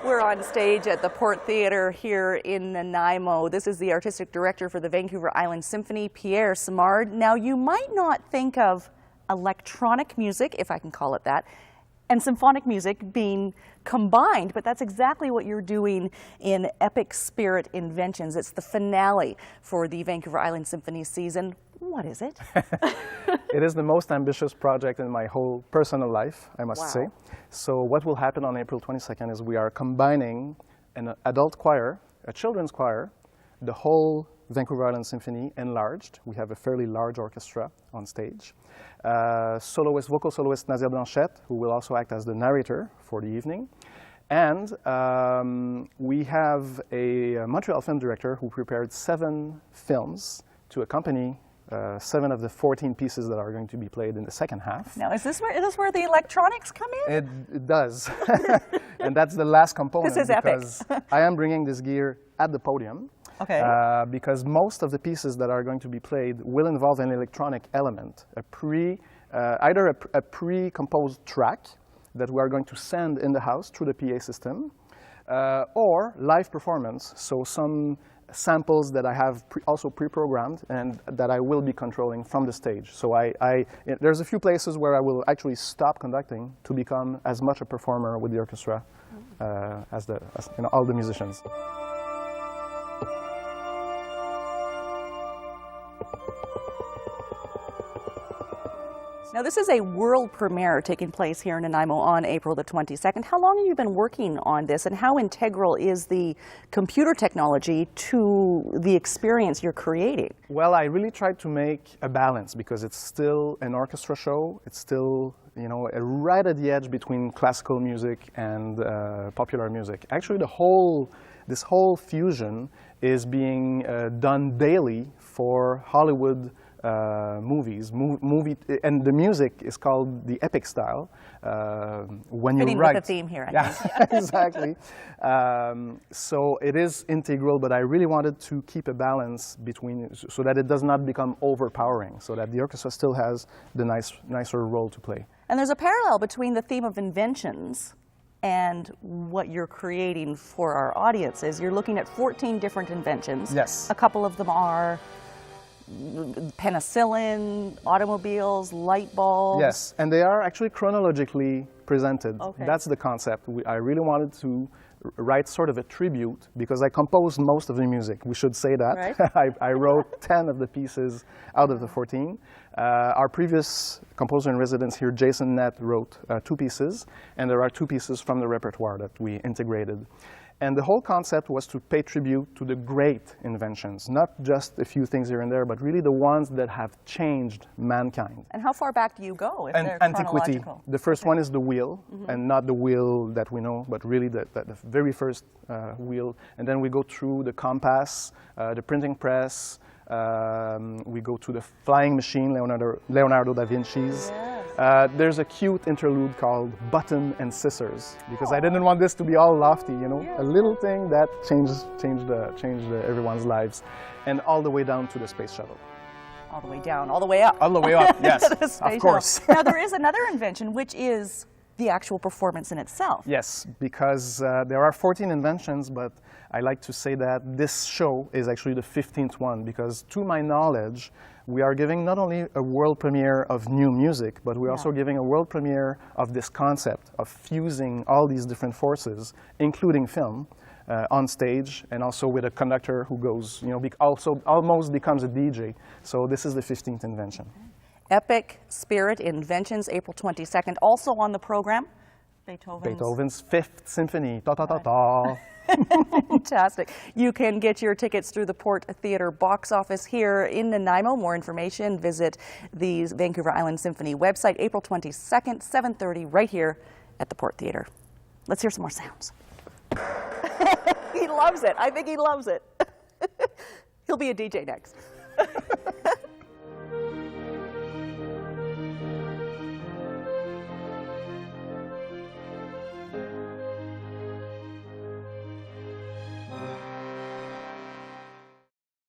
We're on stage at the Port Theatre here in Nanaimo. This is the artistic director for the Vancouver Island Symphony, Pierre Simard. Now, you might not think of electronic music, if I can call it that, and symphonic music being combined, but that's exactly what you're doing in Epic Inventions. It's the finale for the Vancouver Island Symphony season. What is it? It is the most ambitious project in my whole personal life, I must say. So what will happen on April 22nd is we are combining an adult choir, a children's choir, the whole Vancouver Island Symphony enlarged. We have a fairly large orchestra on stage. Vocal soloist Nazir Blanchette, who will also act as the narrator for the evening. And we have a Montreal film director who prepared 7 films to accompany 7 of the 14 pieces that are going to be played in the second half. Now, is this where the electronics come in? It does. And that's the last component. This is epic. Because I am bringing this gear at the podium. Okay. Because most of the pieces that are going to be played will involve an electronic element, either a pre-composed track that we are going to send in the house through the PA system, or live performance, so some samples that I have also pre-programmed and that I will be controlling from the stage. So there's a few places where I will actually stop conducting to become as much a performer with the orchestra as all the musicians. Now, this is a world premiere taking place here in Nanaimo on April the 22nd. How long have you been working on this, and how integral is the computer technology to the experience you're creating? Well, I really tried to make a balance because it's still an orchestra show. It's still, right at the edge between classical music and popular music. Actually, this whole fusion is being done daily for Hollywood movies, and the music is called the epic style. When you write, with the theme here, I think. Exactly. So it is integral, but I really wanted to keep a balance between, so that it does not become overpowering, so that the orchestra still has the nicer role to play. And there's a parallel between the theme of inventions and what you're creating for our audiences. You're looking at 14 different inventions. Yes. A couple of them are penicillin, automobiles, light bulbs. Yes, and they are actually chronologically presented. Okay. That's the concept. I really wanted to write sort of a tribute because I composed most of the music. We should say that. Right. I wrote 10 of the pieces out of the 14. Our previous composer in residence here, Jason Nett, wrote 2 pieces, and there are 2 pieces from the repertoire that we integrated. And the whole concept was to pay tribute to the great inventions, not just a few things here and there, but really the ones that have changed mankind. And how far back do you go if they're antiquity. chronological? The first one is the wheel, and not the wheel that we know, but really the very first wheel. And then we go through the compass, the printing press, we go to the flying machine, Leonardo da Vinci's. Yes. There's a cute interlude called Button and Scissors, because I didn't want this to be all lofty, a little thing that changed everyone's lives, and all the way down to the space shuttle. All the way down, all the way up. All the way up, yes, of course. Now, there is another invention, which is the actual performance in itself. Yes, because there are 14 inventions, but I like to say that this show is actually the 15th one, because to my knowledge, we are giving not only a world premiere of new music, but we're also giving a world premiere of this concept of fusing all these different forces, including film, on stage, and also with a conductor who goes, also almost becomes a DJ. So this is the 15th invention. Epic Inventions, April 22nd. Also on the program, Beethoven's 5th Symphony. Ta ta ta ta. Fantastic. You can get your tickets through the Port Theatre box office here in Nanaimo. More information, visit the Vancouver Island Symphony website, April 22nd, 7:30, right here at the Port Theatre. Let's hear some more sounds. He loves it. I think he loves it. He'll be a DJ next.